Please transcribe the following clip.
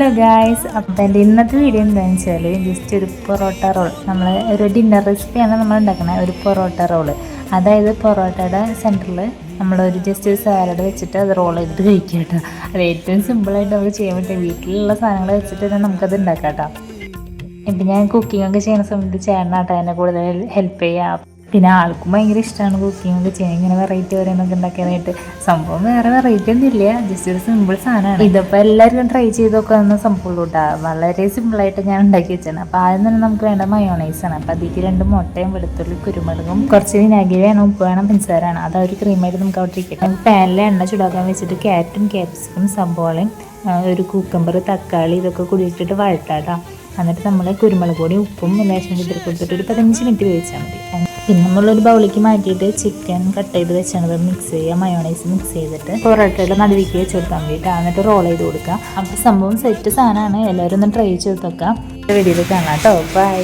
Hello guys, അപ്പം എൻ്റെ ഇന്നത്തെ വീഡിയോ എന്താണെന്ന് വെച്ചാൽ ജസ്റ്റ് ഒരു പൊറോട്ട റോൾ. നമ്മൾ ഒരു ഡിന്നർ റെസിപ്പിയാണ് നമ്മൾ ഉണ്ടാക്കുന്നത്, ഒരു പൊറോട്ട റോള്. അതായത് പൊറോട്ടയുടെ സെൻറ്ററിൽ നമ്മളൊരു ജസ്റ്റ് ഒരു സാലഡ് വെച്ചിട്ട് അത് റോൾ ചെയ്തിട്ട് കഴിക്കുക കേട്ടോ. അത് ഏറ്റവും സിമ്പിളായിട്ട് നമുക്ക് ചെയ്യാൻ പറ്റും. വീട്ടിലുള്ള സാധനങ്ങൾ വെച്ചിട്ട് തന്നെ നമുക്കത് ഉണ്ടാക്കാം കേട്ടോ. ഇപ്പം ഞാൻ കുക്കിംഗ് ഒക്കെ ചെയ്യുന്ന സമയത്ത് ചേട്ടനാട്ടോ എന്നെ കൂടുതൽ ഹെൽപ്പ് ചെയ്യുക. പിന്നെ ആൾക്കും ഭയങ്കര ഇഷ്ടമാണ് കുക്കിംഗ് ഒക്കെ ചെയ്യാൻ, ഇങ്ങനെ വെറൈറ്റി ഓരോന്നൊക്കെ ഉണ്ടാക്കാനായിട്ട്. സംഭവം വേറെ വെറൈറ്റി ഒന്നും ഇല്ല, ജസ്റ്റ് ഒരു സിമ്പിൾ സാധനമാണ്. ഇതിപ്പോൾ എല്ലാവരും ട്രൈ ചെയ്ത് നോക്കാവുന്ന സംഭവമുള്ളൂ കേട്ടോ. വളരെ സിമ്പിളായിട്ട് ഞാൻ ഉണ്ടാക്കി വെച്ചാണ്. അപ്പോൾ ആദ്യം തന്നെ നമുക്ക് വേണ്ട മയോണൈസാണ്. അപ്പോൾ അതിലേക്ക് 2 മുട്ടയും വെളുത്തുള്ളി കുരുമുളകും കുറച്ച് വിനാഗിരി വേണം, ഉപ്പ് വേണം, പഞ്ചസാരയാണ്. അത് ഒരു ക്രീമായിട്ട് നമുക്ക് അവിടെ ഇരിക്കട്ടെ. നമുക്ക് പാനിൽ എണ്ണ ചൂടാക്കാൻ വെച്ചിട്ട് ക്യാരറ്റും ക്യാപ്സിക്കും സബോളയും ഒരു കുക്കുംബർ തക്കാളി ഇതൊക്കെ കൂടി ഇട്ടിട്ട് വഴറ്റാട്ടോ. എന്നിട്ട് നമ്മൾ കുരുമുളക് പൊടി ഉപ്പും ലേശം വിതറി കൊടുത്തിട്ട് ഒരു 15 മിനിറ്റ് വേവിച്ചാൽ മതി. പിന്നെ നമ്മളൊരു ബൗളിലേക്ക് മാറ്റിയിട്ട് ചിക്കൻ കട്ട് ചെയ്ത് വെച്ചാൽ മിക്സ് ചെയ്യുക, മയോണൈസ് മിക്സ് ചെയ്തിട്ട് പൊറോട്ടയുടെ നടുവിലേക്ക് വെച്ച് കൊടുക്കാൻ വേണ്ടിയിട്ട്. എന്നിട്ട് റോൾ ചെയ്ത് കൊടുക്കുക. അപ്പോൾ സംഭവം സെറ്റ് സാധനമാണ്. എല്ലാവരും ഒന്ന് ട്രൈ ചെയ്ത് നോക്കാം. വീഡിയോയിൽ കാണാം കേട്ടോ. ബൈ.